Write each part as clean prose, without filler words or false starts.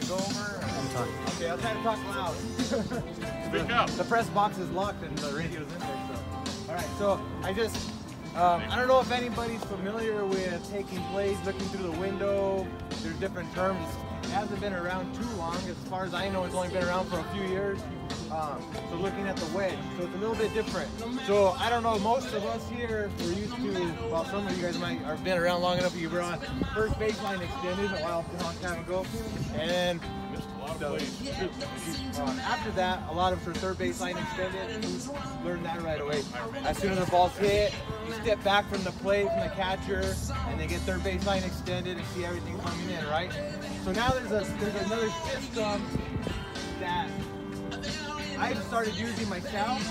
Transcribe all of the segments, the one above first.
to go over? Okay, I'll try to talk loud. Speak up. The press box is locked and the radio's in there, so. All right, so I don't know if anybody's familiar with taking plays, looking through the window. There's different terms. It hasn't been around too long. As far as I know, it's only been around for a few years. So looking at the wedge, so it's a little bit different. So I don't know, most of us here, we're used to, well, some of you guys might have been around long enough, you were on first baseline extended a long time ago. And after that, a lot of us are third baseline extended. Learned that right away. As soon as the ball's hit, you step back from the plate, from the catcher, and they get third baseline extended and see everything coming in, right? So now there's another system that I've started using myself,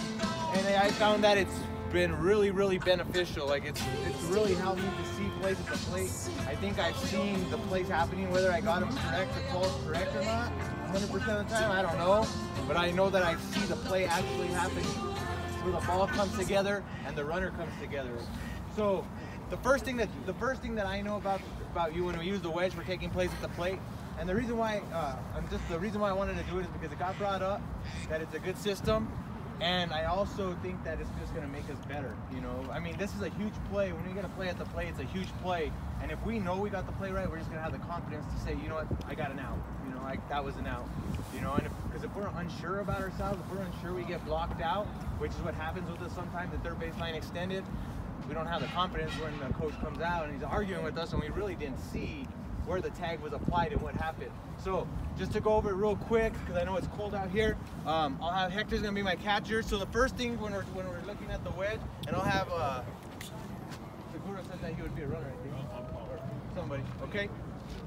and I found that it's been really beneficial. Like it's really helped me to see plays at the plate. I think I've seen the plays happening, whether I got them correct or close correct or not. 100% of the time, I don't know, but I know that I see the play actually happening, where the ball comes together and the runner comes together. So the first thing that I know about you when we use the wedge for taking plays at the plate. And the reason why I wanted to do it is because it got brought up that it's a good system, and I also think that it's just going to make us better. You know, I mean, this is a huge play. When you're going to play at the plate, it's a huge play, and if we know we got the play right, we're just going to have the confidence to say, you know what, I got an out. You know, that was an out. You know, and because if we're unsure about ourselves, if we're unsure, we get blocked out, which is what happens with us sometimes. The third baseline extended, we don't have the confidence when the coach comes out and he's arguing with us, and we really didn't see where the tag was applied and what happened. So just to go over it real quick, because I know it's cold out here, I'll have Hector's gonna be my catcher. So the first thing when we're looking at the wedge, and I'll have Segura said that he would be a runner, I think, or somebody. Okay.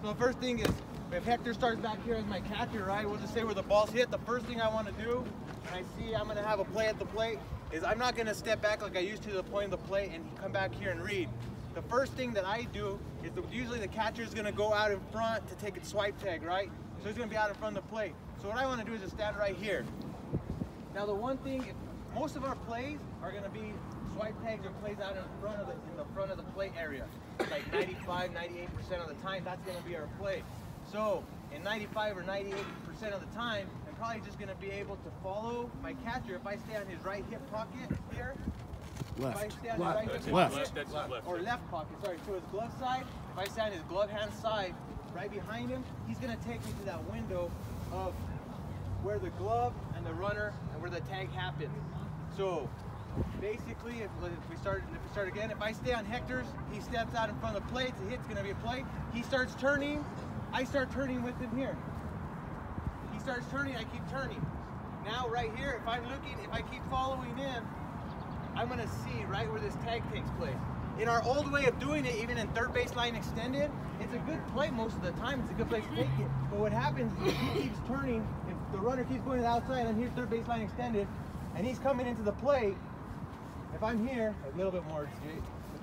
So the first thing is, if Hector starts back here as my catcher, right? We'll just say where the ball's hit. The first thing I want to do when I see I'm gonna have a play at the plate is I'm not gonna step back like I used to the point of the plate and come back here and read. The first thing that I do is usually the catcher is going to go out in front to take a swipe tag, right? So he's going to be out in front of the plate. So what I want to do is just stand right here. Now the one thing, most of our plays are going to be swipe tags or plays out in the front of the plate area. Like 95, 98% of the time, that's going to be our play. So in 95 or 98% of the time, I'm probably just going to be able to follow my catcher if I stay on his right hip pocket here. Left. Or left pocket, sorry. So his glove side, if I stand his glove hand side right behind him, he's going to take me to that window of where the glove and the runner and where the tag happens. So basically, if we start again, if I stay on Hector's, he steps out in front of the plate, it's a hit, it's going to be a play. He starts turning, I start turning with him here. He starts turning, I keep turning. Now right here, if I'm looking, if I keep following in, I'm going to see right where this tag takes place. In our old way of doing it, even in third baseline extended, it's a good play most of the time. It's a good place to take it. But what happens is he keeps turning, if the runner keeps going to the outside, and here's third baseline extended, and he's coming into the plate, if I'm here, a little bit more,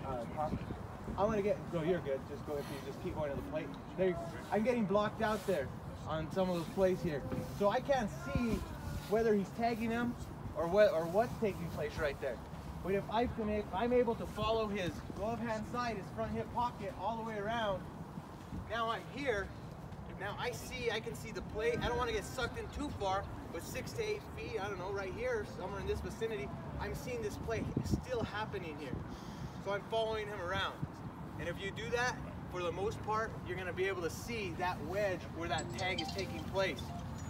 I'm going to get, no, you're good. Just go, if you just keep going to the plate. There, I'm getting blocked out there on some of those plays here. So I can't see whether he's tagging him or what's taking place right there. But if I'm able to follow his glove hand side, his front hip pocket all the way around, now I'm here, now I can see the play. I don't want to get sucked in too far, but 6 to 8 feet, I don't know, right here, somewhere in this vicinity, I'm seeing this play still happening here. So I'm following him around. And if you do that, for the most part, you're going to be able to see that wedge where that tag is taking place.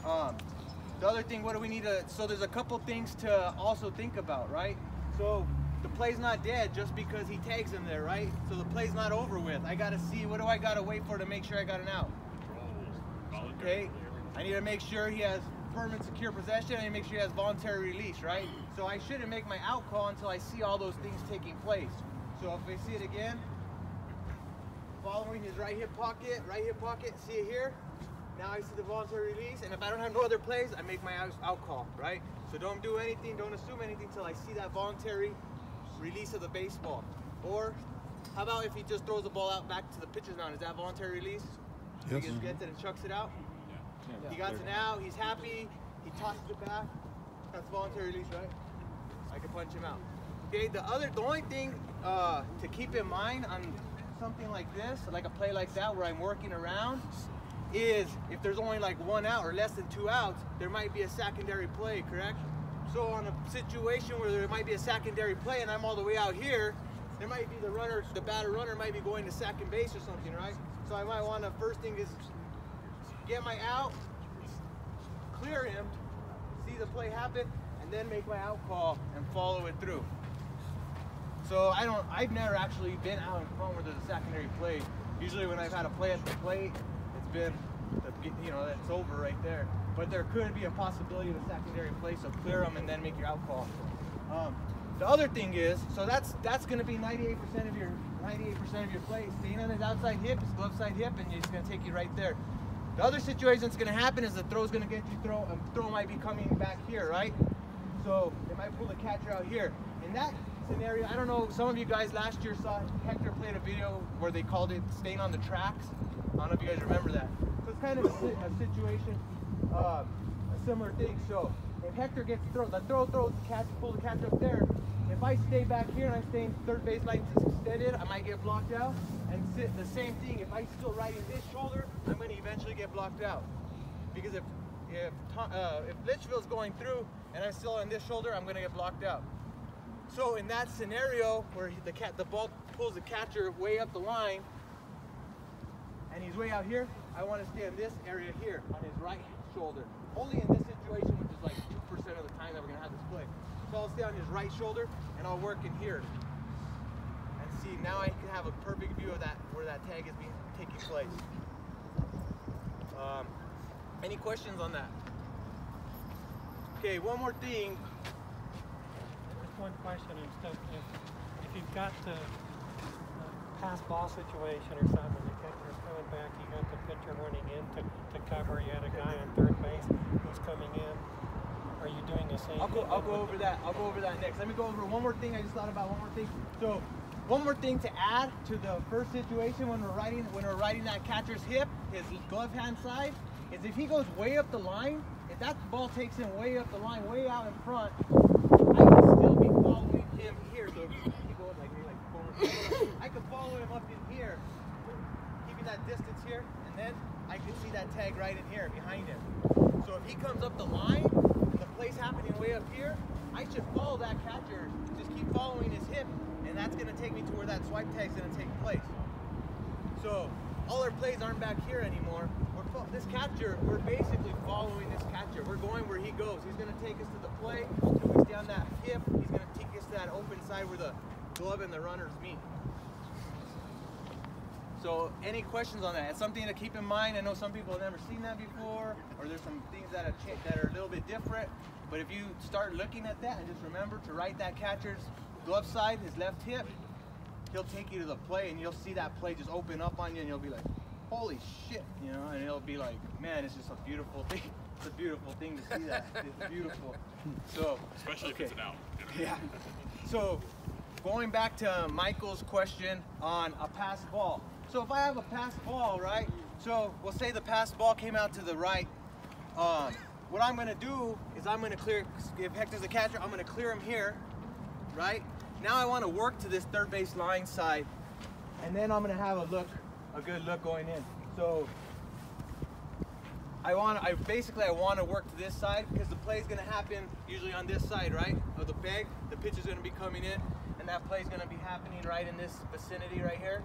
The other thing, what do we need to, so there's a couple things to also think about, right? So the play's not dead just because he tags him there, right? So the play's not over with. I got to see, what do I got to wait for to make sure I got an out? Okay, I need to make sure he has firm and secure possession. I need to make sure he has voluntary release, right? So I shouldn't make my out call until I see all those things taking place. So if I see it again, following his right hip pocket, see it here? Now I see the voluntary release, and if I don't have no other plays, I make my out call, right? So don't do anything, don't assume anything until I see that voluntary release of the baseball. Or how about if he just throws the ball out back to the pitcher's mound? Is that voluntary release? Yes. He just gets it and chucks it out? Yeah. He got it out, he's happy, he tosses it back. That's voluntary release, right? I can punch him out. Okay, the only thing to keep in mind on something like this, like a play like that where I'm working around, is if there's only like 1 out or less than 2 outs, there might be a secondary play, correct? So on a situation where there might be a secondary play and I'm all the way out here, there might be the batter runner might be going to second base or something, right? So I might want to, first thing is get my out, clear him, see the play happen, and then make my out call and follow it through. So I've never actually been out in front where there's a secondary play. Usually when I've had a play at the plate, it's been, it's over right there. But there could be a possibility of a secondary play, so clear them and then make your out call. The other thing is, so that's going to be 98% of your play. Staying on his outside hip, his glove side hip, and it's going to take you right there. The other situation that's going to happen is the throw's going to get you throw might be coming back here, right? So it might pull the catcher out here. In that scenario, I don't know, some of you guys last year saw Hector played a video where they called it staying on the tracks. I don't know if you guys remember that. So it's kind of a situation, a similar thing. So if Hector gets throws the catch, pull the catch up there. If I stay back here and I stay in third base line extended, I might get blocked out. And the same thing, if I still riding this shoulder, I'm going to eventually get blocked out. Because if Litchfield's going through and I'm still on this shoulder, I'm going to get blocked out. So in that scenario where the ball pulls the catcher way up the line and he's way out here, I want to stay in this area here on his right shoulder. Only in this situation, which is like 2% of the time that we're going to have this play. So I'll stay on his right shoulder and I'll work in here. And see, now I can have a perfect view of that, where that tag is taking place. Any questions on that? Okay, one more thing. Just one question and stuff. If you've got the pass ball situation or something, the catcher's coming back, you got the pitcher running in to cover, you had a guy on third base who's coming in. Are you doing the same? I'll go over that. I'll go over that next. Let me go over one more thing. I just thought about one more thing. So, one more thing to add to the first situation when we're riding that catcher's hip, his glove hand side, is if he goes way up the line, if that ball takes him way up the line, way out in front, I can still be following him here. So if he goes like I can follow him up in here, keeping that distance here, and then I can see that tag right in here behind him. So if he comes up the line, the play's happening way up here, I should follow that catcher, just keep following his hip, and that's going to take me to where that swipe tag's going to take place. So all our plays aren't back here anymore. This catcher, we're basically following this catcher. We're going where he goes. He's going to take us to the play. If we stay on that hip, he's going to take us to that open side where the glove and the runners meet. So any questions on that? It's something to keep in mind. I know some people have never seen that before, or there's some things that have changed that are a little bit different. But if you start looking at that and just remember to right that catcher's glove side, his left hip, he'll take you to the play and you'll see that play just open up on you and you'll be like, holy shit, you know, and it'll be like, man, it's just a beautiful thing. It's a beautiful thing to see that. It's beautiful. So, especially if it's an out. Yeah. So, going back to Michael's question on a pass ball. So if I have a pass ball, right? So we'll say the pass ball came out to the right. What I'm gonna do is I'm gonna clear, if Hector's the catcher, I'm gonna clear him here, right? Now I wanna work to this third base line side, and then I'm gonna have a good look going in. So I wanna work to this side because the play's gonna happen usually on this side, right? Of the bag, the pitch is gonna be coming in, and that play's gonna be happening right in this vicinity right here.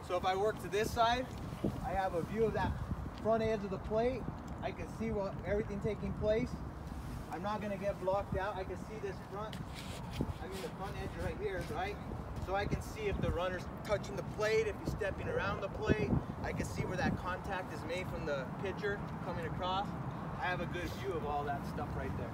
So if I work to this side, I have a view of that front edge of the plate. I can see everything taking place. I'm not gonna get blocked out. I can see this the front edge right here, right? So I can see if the runner's touching the plate, if he's stepping around the plate. I can see where that contact is made from the pitcher coming across. I have a good view of all that stuff right there.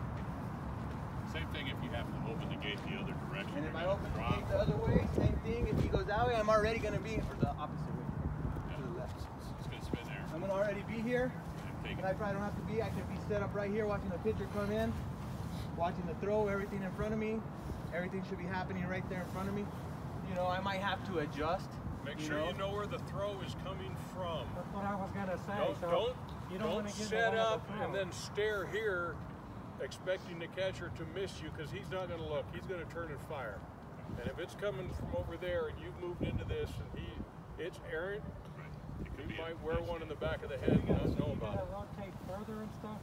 Same thing if you have to open the gate the other direction. And if I open the gate the other way, same thing. If he goes that way, I'm already going to be, or the opposite way, to the left. It's going to spin there. I'm going to already be here. And I probably don't have to be. I can be set up right here watching the pitcher come in, watching the throw, everything in front of me. Everything should be happening right there in front of me. You know, I might have to adjust. Make sure you know where the throw is coming from. That's what I was going to say. Don't set up and then stare here expecting the catcher to miss you, because he's not going to look. He's going to turn and fire. And if it's coming from over there and you've moved into this and it's errant, He might wear one in the back of the head and not know about it. Rotate further and stuff.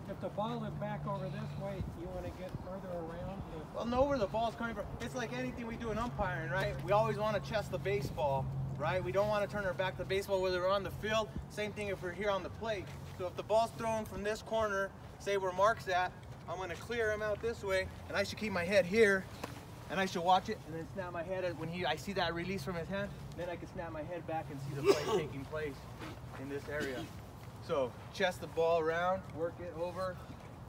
If the ball is back over this way, you want to get further around. Well, know where the ball's coming from. It's like anything we do in umpiring, right? We always want to chest the baseball, right? We don't want to turn our back to the baseball whether we're on the field. Same thing if we're here on the plate. So if the ball's thrown from this corner, say where Mark's at, I'm going to clear him out this way, and I should keep my head here, and I should watch it, and then snap my head when I see that release from his hand. Then I can snap my head back and see the play taking place in this area. So chest the ball around, work it over,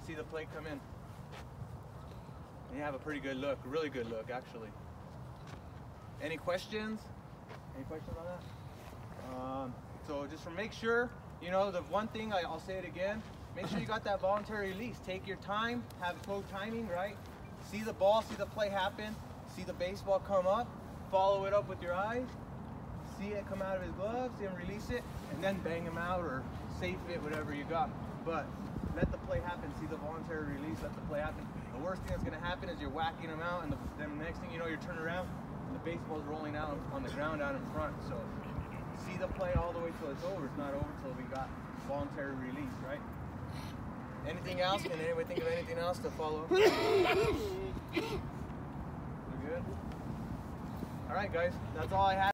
see the play come in. And you have a pretty good look, a really good look actually. Any questions? Any questions on that? So just make sure, you know, the one thing, I'll say it again, make sure you got that voluntary release. Take your time, have slow timing, right? See the ball, see the play happen, see the baseball come up, follow it up with your eyes, see it come out of his gloves, see him release it, and then bang him out or safe it, whatever you got. But let the play happen, see the voluntary release, let the play happen. The worst thing that's gonna happen is you're whacking him out, and then the next thing you know, you're turning around, and the baseball's rolling out on the ground out in front. So see the play all the way till it's over. It's not over till we got voluntary release, right? Anything else? Can anybody think of anything else to follow? We're good? All right, guys. That's all I had.